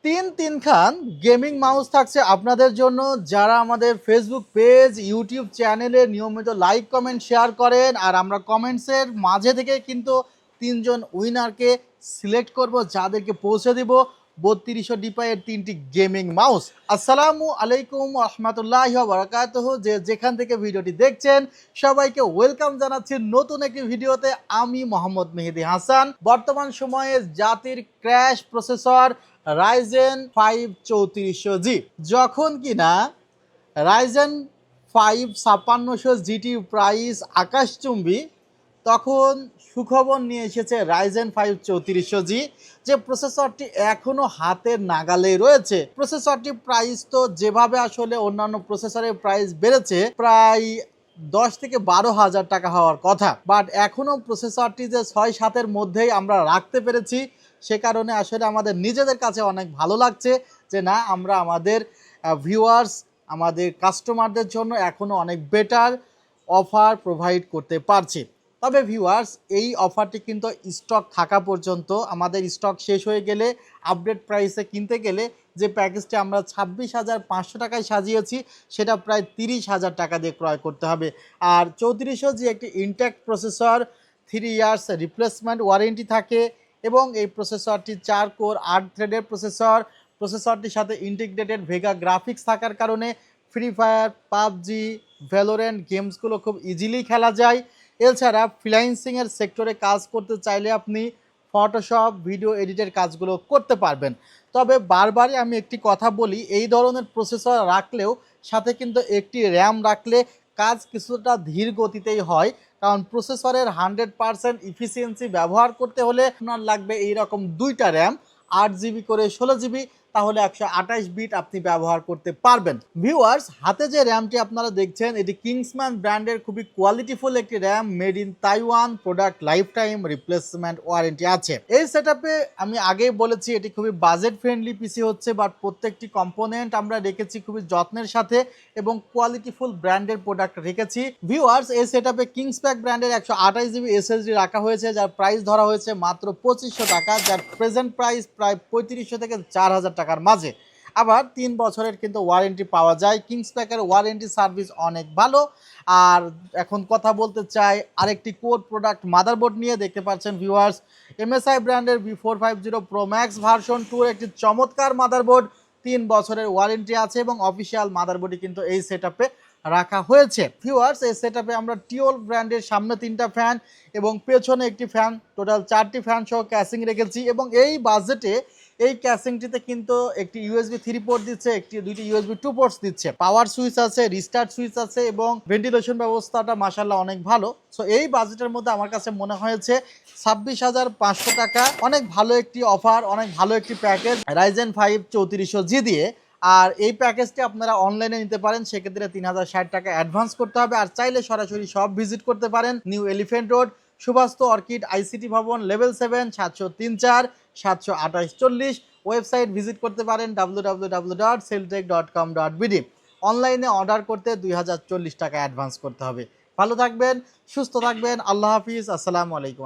তিন খান gaming mouse থাকছে আপনাদের জন্য যারা আমাদের ফেসবুক পেজ ইউটিউব চ্যানেলে নিয়মিত লাইক কমেন্ট শেয়ার করেন। আর আমরা কমেন্টসের মাঝে থেকে কিন্তু তিনজন উইনারকে সিলেক্ট করব, যাদেরকে পৌঁছে দিব 3200 ডিপাইয়ের 3টি গেমিং মাউস। আসসালামু আলাইকুম রহমতুল্লাহ বারাকাতুহু। যে যেখান থেকে ভিডিওটি দেখছেন সবাইকে ওয়েলকাম জানাচ্ছি নতুন একটি ভিডিওতে। আমি মোহাম্মদ মেহেদি হাসান। বর্তমান সময়ে জাতির ক্র্যাশ প্রসেসর রাইজেন 5 3400G, যখন কিনা রাইজেন 5 5600 জিটি প্রাইস আকাশচুম্বী, তখন সুখবর নিয়ে এসেছে রাইজেন 5 3400G, যে প্রসেসরটি এখনও হাতের নাগালে রয়েছে। প্রসেসরটি প্রাইস তো যেভাবে আসলে অন্যান্য প্রসেসরের প্রাইস বেড়েছে, প্রায় 10 থেকে 12,000 টাকা হওয়ার কথা, বাট এখনও প্রসেসরটি যে 6-7-এর মধ্যেই আমরা রাখতে পেরেছি, সে কারণে আসলে আমাদের নিজেদের কাছে অনেক ভালো লাগছে যে না, আমরা আমাদের ভিউয়ার্স, আমাদের কাস্টমারদের জন্য এখনও অনেক বেটার অফার প্রোভাইড করতে পারছি। তবে ভিউয়ার্স, এই অফারটি কিন্তু স্টক থাকা পর্যন্ত, আমাদের স্টক শেষ হয়ে গেলে আপডেট প্রাইসে কিনতে গেলে যে প্যাকেজটি আমরা 26,500 টাকায় সাজিয়েছি, সেটা প্রায় 30,000 টাকা দিয়ে ক্রয় করতে হবে। আর 3400 যে একটি intact processor, 3 years replacement warranty থাকে এবং এই প্রসেসরটি 4 কোর 8 থ্রেডের প্রসেসরটির সাথে ইন্টিগ্রেটেড ভেগা গ্রাফিক্স থাকার কারণে ফ্রি ফায়ার, পাবজি, ভ্যালোরেন্ট গেমসগুলো খুব ইজিলি খেলা যায়। এছাড়া ফ্রিল্যান্সিংয়ের সেক্টরে কাজ করতে চাইলে আপনি ফটোশপ, ভিডিও এডিটের কাজগুলো করতে পারবেন। তবে বারবারই আমি একটি কথা বলি, এই ধরনের প্রসেসর রাখলেও সাথে কিন্তু একটি র্যাম রাখলে কাজ কিছুটা ধীর গতিতেই হয়, কারণ প্রসেসরের 100% ইফিসিয়েন্সি ব্যবহার করতে হলে আপনার লাগবে এইরকম দুইটা র্যাম, 8 জিবি করে 16 জিবি, তাহলে 128 বিট আপনি ব্যবহার করতে পারবেন। ভিউয়ার্স, হাতে যে র্যামটি আপনারা দেখছেন, এটি কিংসম্যান ব্র্যান্ডের খুবই কোয়ালিটিফুল একটি RAM, made in Taiwan, product life time replacement warranty আছে। এই সেটআপে আমি আগেই বলেছি এটি খুবই বাজেট ফ্রেন্ডলি পিসি হচ্ছে, বাট প্রত্যেকটি কম্পোনেন্ট আমরা রেখেছি খুবই যত্নের সাথে এবং কোয়ালিটিফুল ব্র্যান্ডের প্রোডাক্ট রেখেছি। ভিউয়ার্স, এই সেটআপে কিংসপ্যাক ব্র্যান্ডের 128 জিবি এসএসডি রাখা হয়েছে, যার প্রাইস ধরা হয়েছে মাত্র 2500 টাকা, যার প্রেজেন্ট প্রাইস প্রায় 3500 থেকে 4000 টাকার মাঝে। আবার 3 বছরের কিন্তু ওয়ারেন্টি পাওয়া যায়। কিংসপ্যাকের ওয়ারেন্টি সার্ভিস অনেক ভালো। আর এখন কথা বলতে চাই আরেকটি কোর প্রোডাক্ট মাদারবোর্ড নিয়ে। দেখতে পাচ্ছেন ভিউয়ার্স, MSI ব্র্যান্ডের V450 Pro Max ভার্সন 2 একটি চমৎকার মাদারবোর্ড, 3 বছরের ওয়ারেন্টি আছে এবং অফিসিয়াল মাদারবোর্ডই কিন্তু এই সেটআপে রাখা হয়েছে। ভিউয়ার্স, এই সেটআপে আমরা টিওল ব্র্যান্ডের সামনে 3টা ফ্যান এবং পেছনে একটি ফ্যান, টোটাল 4টি ফ্যান সহ ক্যাসিং রেখেছি এবং এই বাজেটে এই ক্যাসিংটিতে কিন্তু একটি USB 3 পোর্ট দিচ্ছে, দুইটি USB 2 পোর্টস দিচ্ছে, পাওয়ার সুইচ আছে, রিস্টার্ট সুইচ আছে এবং ভেন্টিলেশন ব্যবস্থাটা মাশাআল্লাহ অনেক ভালো। সো এই বাজেটের মধ্যে আমার কাছে মনে হয়েছে 26,500 টাকা অনেক ভালো একটি অফার, অনেক ভালো একটি প্যাকেজ রাইজেন 5 3400G দিয়ে। আর এই প্যাকেজটি আপনারা অনলাইনে নিতে পারেন, সেক্ষেত্রে 3060 টাকা অ্যাডভান্স করতে হবে। আর চাইলে সরাসরি সব ভিজিট করতে পারেন, new elephant road, সুভাস্ত orchid ICT ভবন, লেভেল 7, 703-4 728-40। ওয়েবসাইট ভিজিট করতে পারেন www.celltech.com.bd। অনলাইনে অর্ডার করতে 2040 টাকা অ্যাডভান্স করতে হবে। ভালো থাকবেন, সুস্থ থাকবেন, আল্লাহ হাফিজ, আসসালামু আলাইকুম।